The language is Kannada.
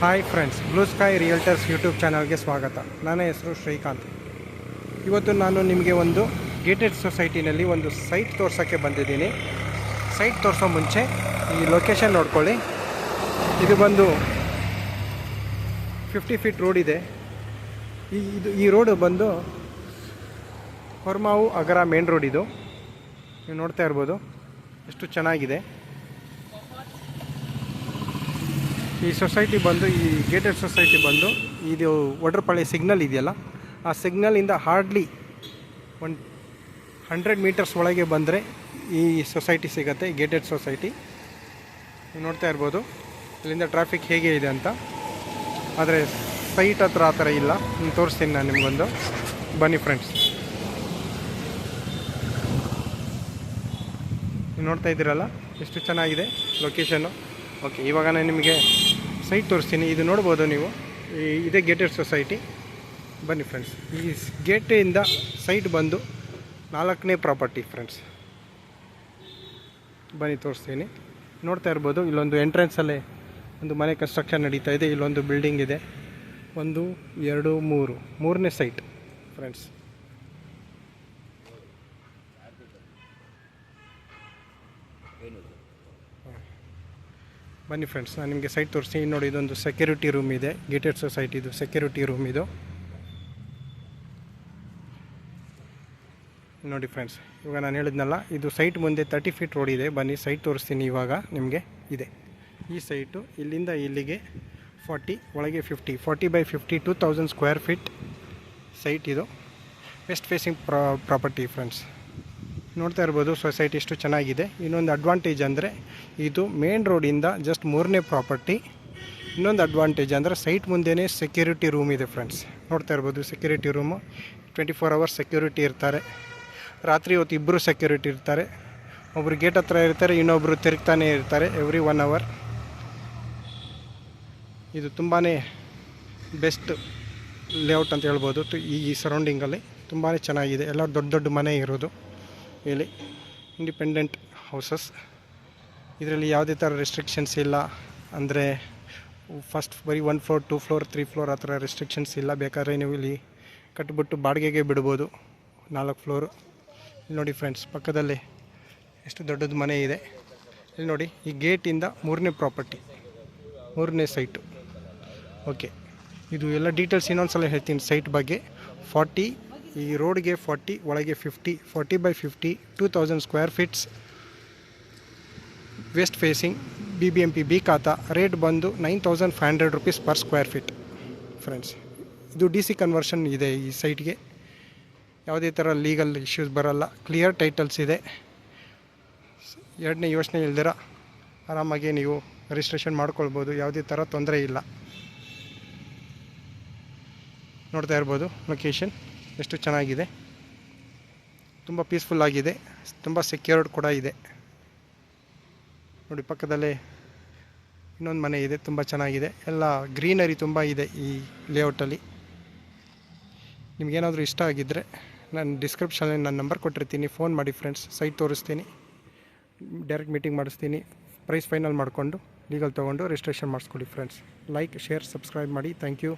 Hi friends, blue sky realtors YouTube ಚಾನಲ್ಗೆ ಸ್ವಾಗತ. ನನ್ನ ಹೆಸರು ಶ್ರೀಕಾಂತ್. ಇವತ್ತು ನಾನು ನಿಮಗೆ ಒಂದು ಗೇಟೆಡ್ ಸೊಸೈಟಿನಲ್ಲಿ ಒಂದು ಸೈಟ್ ತೋರ್ಸೋಕ್ಕೆ ಬಂದಿದ್ದೀನಿ. ಸೈಟ್ ತೋರಿಸೋ ಮುಂಚೆ ಈ ಲೊಕೇಶನ್ ನೋಡ್ಕೊಳ್ಳಿ. ಇದು ಬಂದು 50 ಫೀಟ್ ರೋಡ್ ಇದೆ. ಈ ರೋಡು ಬಂದು ಹೊರಮಾವು ಅಗರ ಮೇನ್ ರೋಡ್. ಇದು ನೀವು ನೋಡ್ತಾ ಇರ್ಬೋದು ಎಷ್ಟು ಚೆನ್ನಾಗಿದೆ. ಈ ಸೊಸೈಟಿ ಬಂದು, ಈ ಗೇಟೆಡ್ ಸೊಸೈಟಿ ಬಂದು, ಇದು ಒಡ್ರಪಳ್ಳಿ ಸಿಗ್ನಲ್ ಇದೆಯಲ್ಲ, ಆ ಸಿಗ್ನಲಿಂದ ಹಾರ್ಡ್ಲಿ 100 ಮೀಟರ್ಸ್ ಒಳಗೆ ಬಂದರೆ ಈ ಸೊಸೈಟಿ ಸಿಗುತ್ತೆ, ಗೇಟೆಡ್ ಸೊಸೈಟಿ. ನೀವು ನೋಡ್ತಾ ಇರ್ಬೋದು ಇಲ್ಲಿಂದ ಟ್ರಾಫಿಕ್ ಹೇಗೆ ಇದೆ ಅಂತ. ಆದರೆ ಸೈಟ್ ಹತ್ರ ಆ ಥರ ಇಲ್ಲ. ತೋರಿಸ್ತೀನಿ ನಾನು ನಿಮಗೊಂದು. ಬನ್ನಿ ಫ್ರೆಂಡ್ಸ್. ನೀವು ನೋಡ್ತಾ ಇದ್ದೀರಲ್ಲ ಎಷ್ಟು ಚೆನ್ನಾಗಿದೆ ಲೊಕೇಶನ್ನು. ಓಕೆ, ಇವಾಗ ನಾನು ನಿಮಗೆ ಸೈಟ್ ತೋರಿಸ್ತೀನಿ. ಇದು ನೋಡ್ಬೋದು ನೀವು, ಇದೇ ಗೇಟೆಡ್ ಸೊಸೈಟಿ. ಬನ್ನಿ ಫ್ರೆಂಡ್ಸ್. ಈ ಗೇಟಿಂದ ಸೈಟ್ ಬಂದು 4ನೇ ಪ್ರಾಪರ್ಟಿ ಫ್ರೆಂಡ್ಸ್. ಬನ್ನಿ ತೋರಿಸ್ತೀನಿ. ನೋಡ್ತಾ ಇರ್ಬೋದು ಇಲ್ಲೊಂದು ಎಂಟ್ರೆನ್ಸಲ್ಲೇ ಒಂದು ಮನೆ ಕನ್ಸ್ಟ್ರಕ್ಷನ್ ನಡೀತಾ ಇದೆ. ಇಲ್ಲೊಂದು ಬಿಲ್ಡಿಂಗ್ ಇದೆ. 1 2 3 ಮೂರನೇ ಸೈಟ್ ಫ್ರೆಂಡ್ಸ್. ಬನ್ನಿ ಫ್ರೆಂಡ್ಸ್, ನಾನು ನಿಮಗೆ ಸೈಟ್ ತೋರಿಸ್ತೀನಿ. ನೋಡಿ, ಇದೊಂದು ಸೆಕ್ಯೂರಿಟಿ ರೂಮ್ ಇದೆ, ಗೇಟೆಡ್ ಸೊಸೈಟಿದು ಸೆಕ್ಯೂರಿಟಿ ರೂಮ್ ಇದು. ನೋಡಿ ಫ್ರೆಂಡ್ಸ್, ಇವಾಗ ನಾನು ಹೇಳಿದ್ನಲ್ಲ, ಇದು ಸೈಟ್ ಮುಂದೆ 30 ಫೀಟ್ ರೋಡ್ ಇದೆ. ಬನ್ನಿ ಸೈಟ್ ತೋರಿಸ್ತೀನಿ ಇವಾಗ ನಿಮಗೆ. ಇದೆ ಈ ಸೈಟು. ಇಲ್ಲಿಂದ ಇಲ್ಲಿಗೆ 40, ಒಳಗೆ 50, 40/50 2000 ಸ್ಕ್ವೇರ್ ಫೀಟ್ ಸೈಟ್ ಇದು. West facing property friends. ನೋಡ್ತಾ ಇರ್ಬೋದು ಸೊಸೈಟಿ ಎಷ್ಟು ಚೆನ್ನಾಗಿದೆ. ಇನ್ನೊಂದು ಅಡ್ವಾಂಟೇಜ್ ಅಂದರೆ ಇದು ಮೇನ್ ರೋಡಿಂದ ಜಸ್ಟ್ 3ನೇ ಪ್ರಾಪರ್ಟಿ. ಇನ್ನೊಂದು ಅಡ್ವಾಂಟೇಜ್ ಅಂದರೆ ಸೈಟ್ ಮುಂದೆಯೇ ಸೆಕ್ಯೂರಿಟಿ ರೂಮ್ ಇದೆ ಫ್ರೆಂಡ್ಸ್. ನೋಡ್ತಾ ಇರ್ಬೋದು ಸೆಕ್ಯೂರಿಟಿ ರೂಮು. 24 ಅವರ್ಸ್ ಸೆಕ್ಯೂರಿಟಿ ಇರ್ತಾರೆ. ರಾತ್ರಿ ಹೊತ್ತು ಇಬ್ಬರು ಸೆಕ್ಯೂರಿಟಿ ಇರ್ತಾರೆ. ಒಬ್ಬರು ಗೇಟ್ ಹತ್ರ ಇರ್ತಾರೆ, ಇನ್ನೊಬ್ಬರು ತಿರುಗ್ತಾನೆ ಇರ್ತಾರೆ ಎವ್ರಿ 1 ಅವರ್. ಇದು ತುಂಬಾ ಬೆಸ್ಟ್ ಲೇಔಟ್ ಅಂತ ಹೇಳ್ಬೋದು. ಈ ಸರೌಂಡಿಂಗಲ್ಲಿ ತುಂಬಾ ಚೆನ್ನಾಗಿದೆ. ಎಲ್ಲ ದೊಡ್ಡ ದೊಡ್ಡ ಮನೆ ಇರೋದು ಇಲ್ಲಿ, ಇಂಡಿಪೆಂಡೆಂಟ್ ಹೌಸಸ್. ಇದರಲ್ಲಿ ಯಾವುದೇ ಥರ ರೆಸ್ಟ್ರಿಕ್ಷನ್ಸ್ ಇಲ್ಲ. ಅಂದರೆ ಫಸ್ಟ್ ಬರೀ 1 ಫ್ಲೋರ್ 2 ಫ್ಲೋರ್ 3 ಫ್ಲೋರ್ ಆ ಥರ ರೆಸ್ಟ್ರಿಕ್ಷನ್ಸ್ ಇಲ್ಲ. ಬೇಕಾದ್ರೆ ನೀವು ಇಲ್ಲಿ ಕಟ್ಬಿಟ್ಟು ಬಾಡಿಗೆಗೆ ಬಿಡ್ಬೋದು 4 ಫ್ಲೋರು. ಇಲ್ಲಿ ನೋಡಿ ಫ್ರೆಂಡ್ಸ್, ಪಕ್ಕದಲ್ಲೇ ಎಷ್ಟು ದೊಡ್ಡದು ಮನೆ ಇದೆ. ಇಲ್ಲಿ ನೋಡಿ, ಈ ಗೇಟಿಂದ 3ನೇ ಪ್ರಾಪರ್ಟಿ, 3ನೇ ಸೈಟು. ಓಕೆ, ಇದು ಎಲ್ಲ ಡೀಟೇಲ್ಸ್ ಇನ್ನೊಂದು ಸಲ ಹೇಳ್ತೀನಿ ಸೈಟ್ ಬಗ್ಗೆ. 40, ಈ ರೋಡ್ಗೆ 40, ಒಳಗೆ 50, 40/50 2000 square feets. West facing, BBMP B khata. Rate ಬಂದು 9500 rupees per square feet friends. ಇದು DC ಕನ್ವರ್ಷನ್ ಇದೆ ಈ ಸೈಟ್ಗೆ. ಯಾವುದೇ ಥರ ಲೀಗಲ್ ಇಶ್ಯೂಸ್ ಬರಲ್ಲ. ಕ್ಲಿಯರ್ ಟೈಟಲ್ಸ್ ಇದೆ. ಎರಡನೇ ಯೋಚನೆ ಇಲ್ದಿರ ಆರಾಮಾಗಿ ನೀವು ರಿಜಿಸ್ಟ್ರೇಷನ್ ಮಾಡ್ಕೊಳ್ಬೋದು. ಯಾವುದೇ ಥರ ತೊಂದರೆ ಇಲ್ಲ. ನೋಡ್ತಾ ಇರ್ಬೋದು ಲೊಕೇಶನ್ ಎಷ್ಟು ಚೆನ್ನಾಗಿದೆ. ತುಂಬ ಪೀಸ್ಫುಲ್ ಆಗಿದೆ. ತುಂಬ ಸೆಕ್ಯೂರ್ಡ್ ಕೂಡ ಇದೆ. ನೋಡಿ, ಪಕ್ಕದಲ್ಲೇ ಇನ್ನೊಂದು ಮನೆ ಇದೆ, ತುಂಬ ಚೆನ್ನಾಗಿದೆ. ಎಲ್ಲ ಗ್ರೀನರಿ ತುಂಬ ಇದೆ ಈ ಲೇಔಟಲ್ಲಿ. ನಿಮಗೇನಾದರೂ ಇಷ್ಟ ಆಗಿದ್ದರೆ ನಾನು ಡಿಸ್ಕ್ರಿಪ್ಷನಲ್ಲಿ ನನ್ನ ನಂಬರ್ ಕೊಟ್ಟಿರ್ತೀನಿ. ಫೋನ್ ಮಾಡಿ ಫ್ರೆಂಡ್ಸ್. ಸೈಟ್ ತೋರಿಸ್ತೀನಿ, ಡೈರೆಕ್ಟ್ ಮೀಟಿಂಗ್ ಮಾಡಿಸ್ತೀನಿ. ಪ್ರೈಸ್ ಫೈನಲ್ ಮಾಡಿಕೊಂಡು ಲೀಗಲ್ ತೊಗೊಂಡು ರಿಜಿಸ್ಟ್ರೇಷನ್ ಮಾಡಿಸ್ಕೊಡಿ ಫ್ರೆಂಡ್ಸ್. ಲೈಕ್, ಶೇರ್, ಸಬ್ಸ್ಕ್ರೈಬ್ ಮಾಡಿ. Thank you.